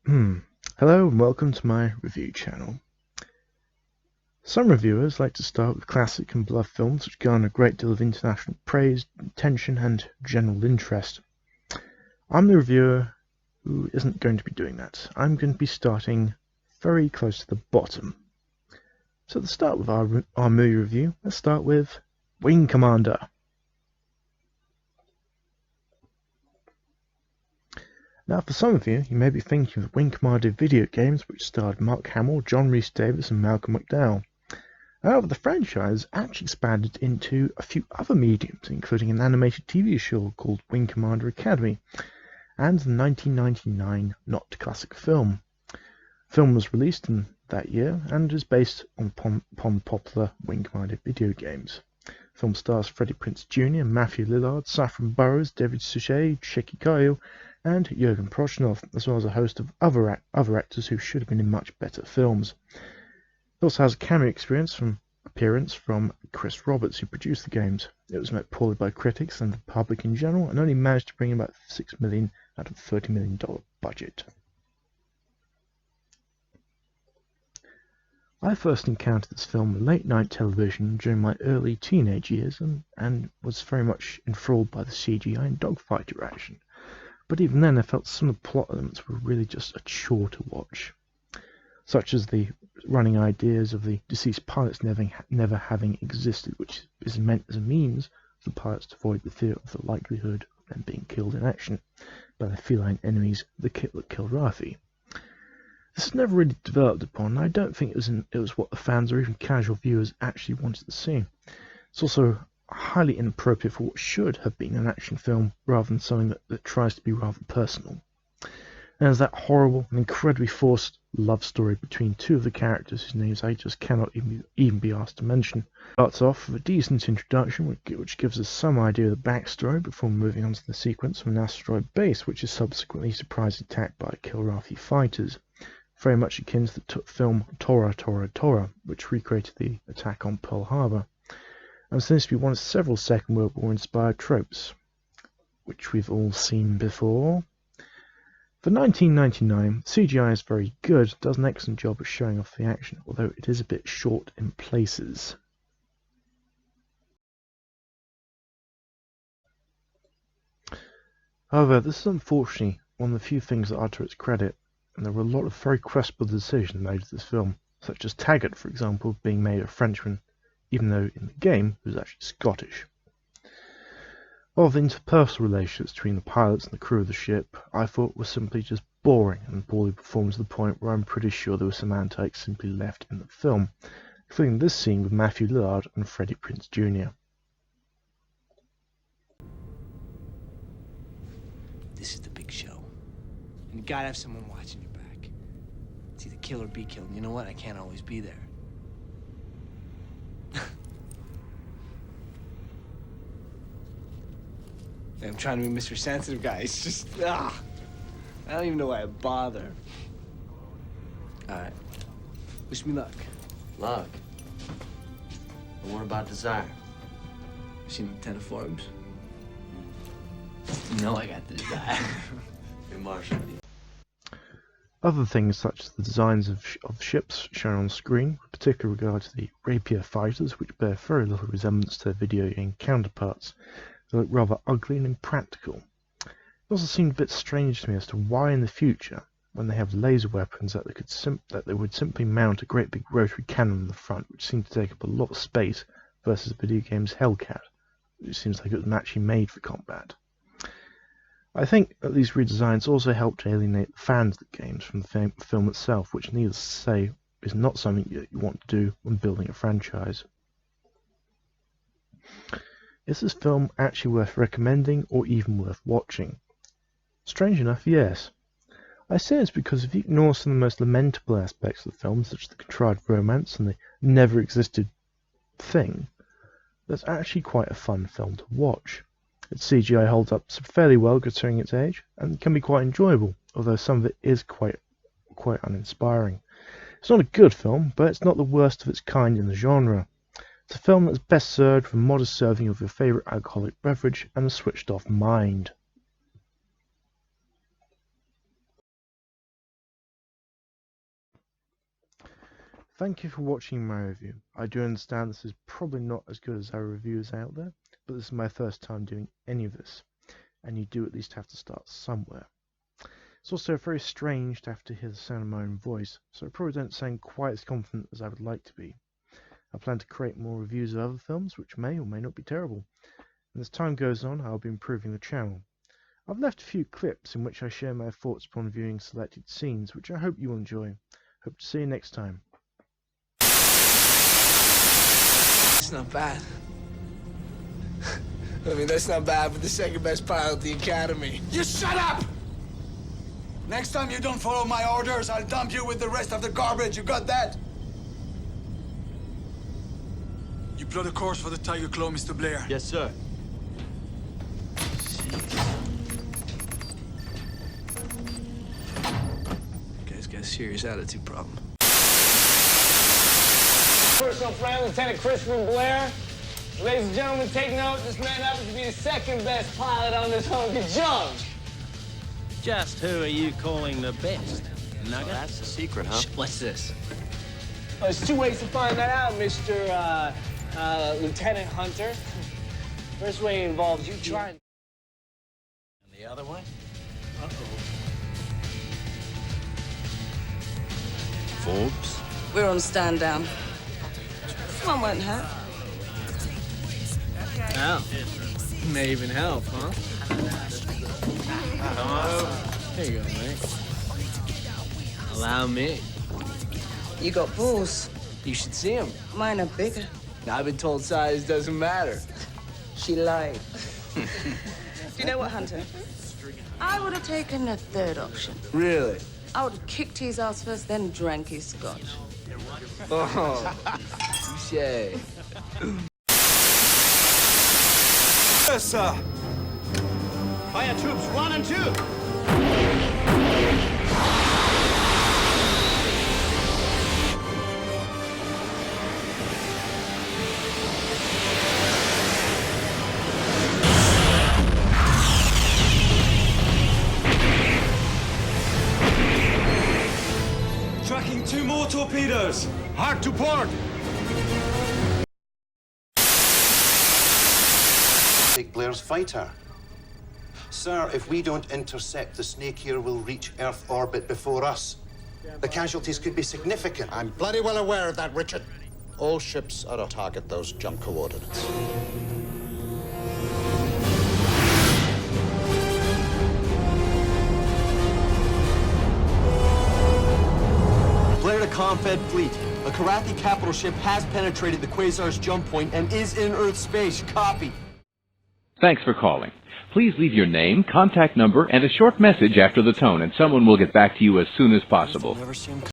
Hello and welcome to my review channel. Some reviewers like to start with classic and beloved films which garner a great deal of international praise, attention and general interest. I'm the reviewer who isn't going to be doing that. I'm going to be starting very close to the bottom. So to start with our movie review, let's start with Wing Commander. Now for some of you may be thinking of Wing Commander video games which starred Mark Hamill, John Rhys-Davies and Malcolm McDowell. However, the franchise actually expanded into a few other mediums, including an animated TV show called Wing Commander Academy, and the 1999 not classic film. The film was released in that year and is based upon popular Wing Commander video games. The film stars Freddie Prinze Jr., Matthew Lillard, Saffron Burrows, David Suchet, Sheki Kyle, and Jurgen Prochnow, as well as a host of other actors who should have been in much better films. It also has a cameo appearance from Chris Roberts, who produced the games. It was met poorly by critics and the public in general, and only managed to bring in about $6 million out of a $30 million budget. I first encountered this film on late-night television during my early teenage years and was very much enthralled by the CGI and dogfighter action. But even then, I felt some of the plot elements were really just a chore to watch, such as the running ideas of the deceased pilots never having existed, which is meant as a means for the pilots to avoid the fear of the likelihood of them being killed in action by the feline enemies that killed Rafi. This was never really developed upon, and I don't think it was what the fans or even casual viewers actually wanted to see. It's also highly inappropriate for what should have been an action film rather than something that tries to be rather personal. And there's that horrible and incredibly forced love story between two of the characters whose names I just cannot even be asked to mention. It starts off with a decent introduction which gives us some idea of the backstory before moving on to the sequence from an asteroid base which is subsequently surprisingly attacked by Kilrathi fighters, very much akin to the film Tora Tora Tora, which recreated the attack on Pearl Harbor, and seems to be one of several Second World War inspired tropes, which we've all seen before. For 1999, CGI is very good, does an excellent job of showing off the action, although it is a bit short in places. However, this is unfortunately one of the few things that are to its credit, and there were a lot of very questionable decisions made with this film, such as Taggart, for example, being made a Frenchman, even though in the game he was actually Scottish. All of the interpersonal relationships between the pilots and the crew of the ship I thought were simply just boring and poorly performed to the point where I'm pretty sure there were some antiques simply left in the film, including this scene with Matthew Lillard and Freddie Prinze Jr. This is the big show. And you gotta have someone watching your back. It's either kill or be killed. And you know what? I can't always be there. I'm trying to be Mr. Sensitive Guy. It's just, I don't even know why I bother. All right. Wish me luck. Luck? But what about desire? Seen Lieutenant Forbes? You know I got the desire. Hey, Marshall. Other things such as the designs of ships shown on screen, with particular regard to the Rapier fighters, which bear very little resemblance to their video game counterparts. They look rather ugly and impractical. It also seemed a bit strange to me as to why in the future, when they have laser weapons, that they would simply mount a great big rotary cannon on the front, which seemed to take up a lot of space, versus the video game's Hellcat, which seems like it was actually made for combat. I think that these redesigns also helped to alienate the fans of the games from the film itself, which needless to say is not something you want to do when building a franchise. Is this film actually worth recommending or even worth watching? Strange enough, yes. I say it's because if you ignore some of the most lamentable aspects of the film, such as the contrived romance and the never existed thing, that's actually quite a fun film to watch. Its CGI holds up fairly well considering its age, and can be quite enjoyable, although some of it is quite uninspiring. It's not a good film, but it's not the worst of its kind in the genre. It's a film that's best served with a modest serving of your favourite alcoholic beverage and a switched off mind. Thank you for watching my review. I do understand this is probably not as good as our reviews out there, but this is my first time doing any of this, and you do at least have to start somewhere. It's also very strange to have to hear the sound of my own voice, so I probably don't sound quite as confident as I would like to be. I plan to create more reviews of other films, which may or may not be terrible, and as time goes on, I'll be improving the channel. I've left a few clips in which I share my thoughts upon viewing selected scenes, which I hope you will enjoy. Hope to see you next time. It's not bad. I mean, that's not bad for the second best pilot at the Academy. You shut up! Next time you don't follow my orders, I'll dump you with the rest of the garbage. You got that? You plot a course for the Tiger Claw, Mr. Blair. Yes, sir. Guy's got a serious attitude problem. Personal friend, Lieutenant Christopher Blair. Ladies and gentlemen, take note. This man happens to be the second best pilot on this hunky junk. Just who are you calling the best? Nugget? Well, that's the secret, huh? Shh, what's this? Well, there's two ways to find that out, Mr. Lieutenant Hunter. First way involves you trying. And the other way? Forbes? We're on stand down. One won't hurt. Oh. May even help, huh? Here you go, mate. Allow me. You got balls. You should see him. Mine are bigger. I've been told size doesn't matter. She lied. Do you know what, Hunter? I would have taken the third option. Really? I would have kicked his ass first, then drank his scotch. Oh, touche. Yes, sir. Fire troops 1 and 2. Tracking 2 more torpedoes. Hard to port. Take Blair's fighter. Sir, if we don't intercept, the snake here will reach Earth orbit before us. The casualties could be significant. I'm bloody well aware of that, Richard. All ships are to target those jump coordinates. Blair to Confed fleet. A Karathi capital ship has penetrated the Quasar's jump point and is in Earth space. Copy. Thanks for calling. Please leave your name, contact number, and a short message after the tone, and someone will get back to you as soon as possible. Never see him